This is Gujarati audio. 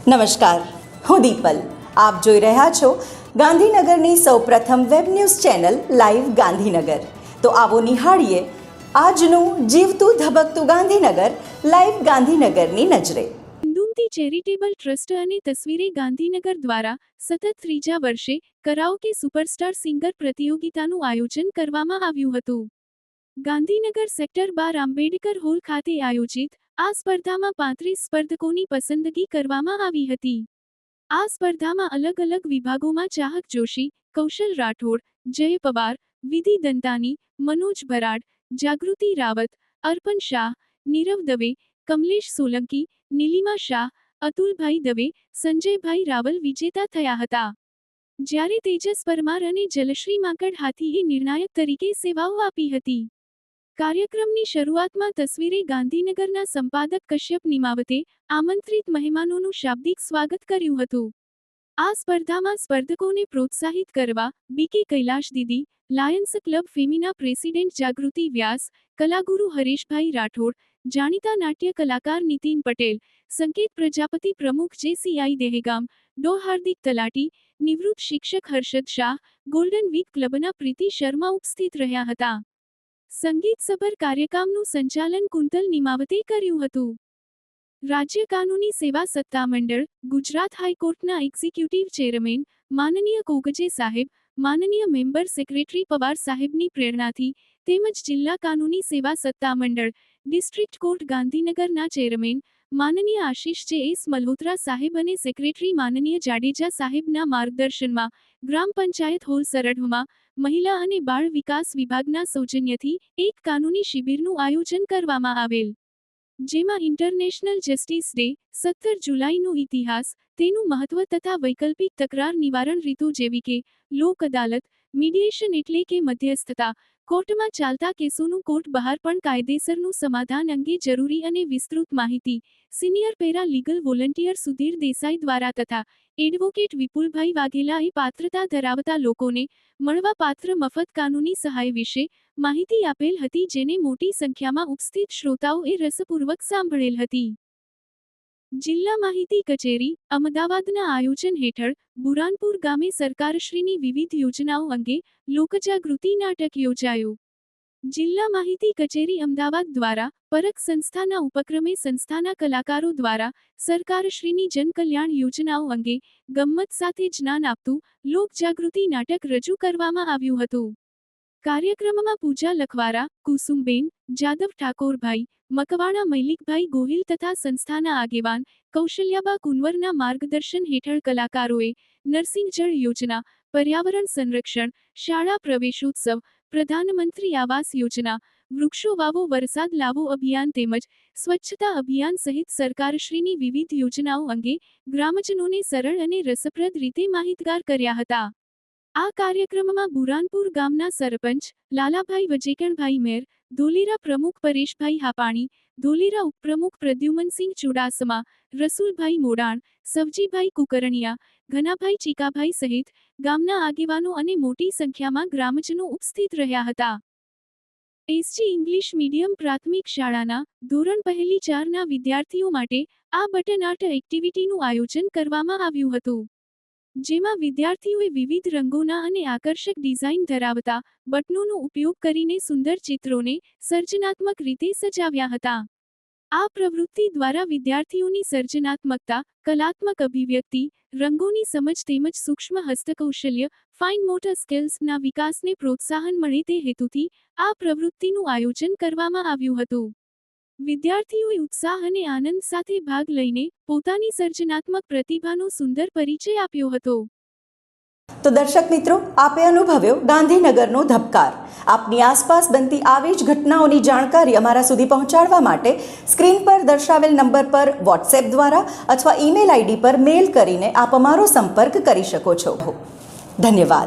નમસ્કાર, હું દીપલ. આપ જોઈ રહ્યા છો ગાંધીનગરની સૌપ્રથમ web news channel live Gandhinagar. તો આવો નિહાળીએ આજનું જીવતું ધબકતું ગાંધીનગર લાઈવ ગાંધીનગરની નજરે. હિન્દુમતી ચેરિટેબલ ટ્રસ્ટ અને તસવીરે ગાંધીનગર દ્વારા સતત ત્રીજા વર્ષે કરાઓકે સુપરસ્ટાર સિંગર પ્રતિયોગિતાનું આયોજન કરવામાં આવ્યું હતું. ગાંધીનગર સેક્ટર 12 આંબેડકર હોલ ખાતે આયોજિત આ સ્પર્ધામાં 35 સ્પર્ધકોની પસંદગી કરવામાં આવી હતી. આ સ્પર્ધામાં અલગ અલગ વિભાગોમાં ચાહક જોશી, કૌશલ રાઠોડ, જય પવાર, વિધિ દંતાની, મનોજ ભરાડ, જાગૃતિ રાવત, અર્પણ શાહ, નીરવ દવે, કમલેશ સોલંકી, નીલિમા શાહ, અતુલભાઈ દવે, સંજયભાઈ રાવલ વિજેતા થયા હતા. જ્યારે તેજસ પરમાર અને જલશ્રી માંકડ હાથીએ નિર્ણાયક તરીકે સેવાઓ આપી હતી. કાર્યક્રમની શરૂઆતમાં તસવીરે ગાંધીનગરના સંપાદક કશ્યપ નિમાવતે આમંત્રિત મહેમાનોનું શાબ્દિક સ્વાગત કર્યું હતું. આ સ્પર્ધામાં સ્પર્ધકોને પ્રોત્સાહિત કરવા બીકે કૈલાશ દીદી, લાયન્સ ક્લબ ફેમિના પ્રેસિડેન્ટ જાગૃતિ વ્યાસ, કલાગુરુ હરેશભાઈ રાઠોડ, જાણીતા નાટ્ય કલાકાર નીતિન પટેલ, સંકેત પ્રજાપતિ પ્રમુખ જેસીઆઈ દહેગામ, ડો હાર્દિક તલાટી, નિવૃત્ત શિક્ષક હર્ષદ શાહ, ગોલ્ડન વીક ક્લબના પ્રીતિ શર્મા ઉપસ્થિત રહ્યા હતા. સંગીતસભર કાર્યક્રમનું સંચાલન કુંતલ નિમાવતે કર્યું હતું. રાજ્ય કાનૂની સેવા સત્તામંડળ, ગુજરાત હાઈકોર્ટના એક્ઝિક્યુટિવ ચેરમેન માનનીય કોગજે સાહેબ, માનનીય મેમ્બર સેક્રેટરી પવાર સાહેબની પ્રેરણાથી તેમજ જિલ્લા કાનૂની સેવા સત્તામંડળ, ડિસ્ટ્રિક્ટ કોર્ટ ગાંધીનગરના ચેરમેન માનનીય આશિષ જે એસ મલ્હોત્રા સાહેબ અને સેક્રેટરી માનનીય જાડેજા સાહેબના માર્ગદર્શનમાં ગ્રામ પંચાયત હોલ સરડમાં મહિલા અને બાળ વિકાસ વિભાગના સૌજન્યથી એક કાનૂની શિબિરનું આયોજન કરવામાં આવેલ. જેમાં ઇન્ટરનેશનલ જસ્ટિસ ડે, 17 જુલાઈનો ઇતિહાસ, તેનું મહત્વ તથા વૈકલ્પિક તકરાર નિવારણ રીતો જેવી કે લોક અદાલત, મીડિયેશન એટલે કે મધ્યસ્થતા, કોર્ટમાં ચાલતા કેસોનું કોર્ટ બહાર પણ કાયદેસરનું સમાધાન અંગે જરૂરી અને વિસ્તૃત માહિતી senior para legal volunteer Sudhir Desai દ્વારા તથા એડવોકેટ વિપુલભાઈ વાઘેલાએ પાત્રતા ધરાવતા લોકોને મળવાપાત્ર મફત કાનૂની સહાય વિશે માહિતી આપેલ હતી, જેને મોટી સંખ્યામાં ઉપસ્થિત શ્રોતાઓએ રસપૂર્વક સાંભળેલ હતી. જિલ્લા માહિતી કચેરી, અમદાવાદના આયોજન હેઠળ બુરાનપુર ગામે સરકારશ્રીની વિવિધ યોજનાઓ અંગે લોકજાગૃતિ નાટક યોજાયું. જિલ્લા માહિતી કચેરી અમદાવાદ દ્વારા પરખ સંસ્થાના ઉપક્રમે સંસ્થાના કલાકારો દ્વારા સરકારશ્રીની જનકલ્યાણ યોજનાઓ અંગે ગમ્મત સાથે જ્ઞાન આપતું લોકજાગૃતિ નાટક રજૂ કરવામાં આવ્યું હતું. કાર્યક્રમમાં પૂજા લખવારા, કુસુમબેન, જાદવ ઠાકોરભાઈ, મકવાણા મૈલિકભાઈ ગોહિલ તથા સંસ્થાના આગેવાન કૌશલ્યાબા કુંવરના માર્ગદર્શન હેઠળ કલાકારોએ નરસિંહ જળ યોજના, પર્યાવરણ સંરક્ષણ, શાળા પ્રવેશોત્સવ, પ્રધાનમંત્રી આવાસ યોજના, વૃક્ષો વાવો વરસાદ લાવો અભિયાન તેમજ સ્વચ્છતા અભિયાન સહિત સરકારશ્રીની વિવિધ યોજનાઓ અંગે ગ્રામજનોને સરળ અને રસપ્રદ રીતે માહિતગાર કર્યા હતા. આ કાર્યક્રમમાં બુરાનપુર ગામના સરપંચ લાલાભાઈ વજેકણભાઈ મેર, ધોલેરા પ્રમુખ પરેશભાઈ હાપાણી, ધોલેરા ઉપપ્રમુખ પ્રદ્યુમનસિંહ ચુડાસમા, રસુલભાઈ મોડાણ, સવજીભાઈ કુકરણિયા, ઘનાભાઈ ચીકાભાઈ સહિત ગામના આગેવાનો અને મોટી સંખ્યામાં ગ્રામજનો ઉપસ્થિત રહ્યા હતા. એસજી ઇંગ્લિશ મીડિયમ પ્રાથમિક શાળાના ધોરણ પહેલી 4ના વિદ્યાર્થીઓ માટે આ બટન આર્ટ એક્ટિવિટીનું આયોજન કરવામાં આવ્યું હતું. જેમાં વિદ્યાર્થીઓએ વિવિધ રંગોના અને આકર્ષક ડિઝાઇન ધરાવતા બટનોનો ઉપયોગ કરીને સુંદર ચિત્રોને સર્જનાત્મક રીતે સજાવ્યા હતા. આ પ્રવૃત્તિ દ્વારા વિદ્યાર્થીઓની સર્જનાત્મકતા, કલાત્મક અભિવ્યક્તિ, રંગોની સમજ તેમજ સૂક્ષ્મ હસ્તકૌશલ્ય, ફાઇન મોટર સ્કિલ્સના વિકાસને પ્રોત્સાહન મળે તે હેતુથી આ પ્રવૃત્તિનું આયોજન કરવામાં આવ્યું હતું. વિદ્યાર્થીઓએ ઉત્સાહ અને આનંદ સાથે ભાગ લઈને પોતાની સર્જનાત્મક પ્રતિભાનો સુંદર પરિચય આપ્યો હતો. તો દર્શક મિત્રો, આપે અનુભવ્યો ગાંધીનગરનો ધબકાર. આપની આસપાસ બનતી આવી જ ઘટનાઓની જાણકારી અમારા સુધી પહોંચાડવા માટે સ્ક્રીન પર દર્શાવેલ નંબર પર વોટ્સએપ દ્વારા અથવા ઈમેલ આઈડી પર મેલ કરીને આપ અમારો સંપર્ક કરી શકો છો. ધન્યવાદ.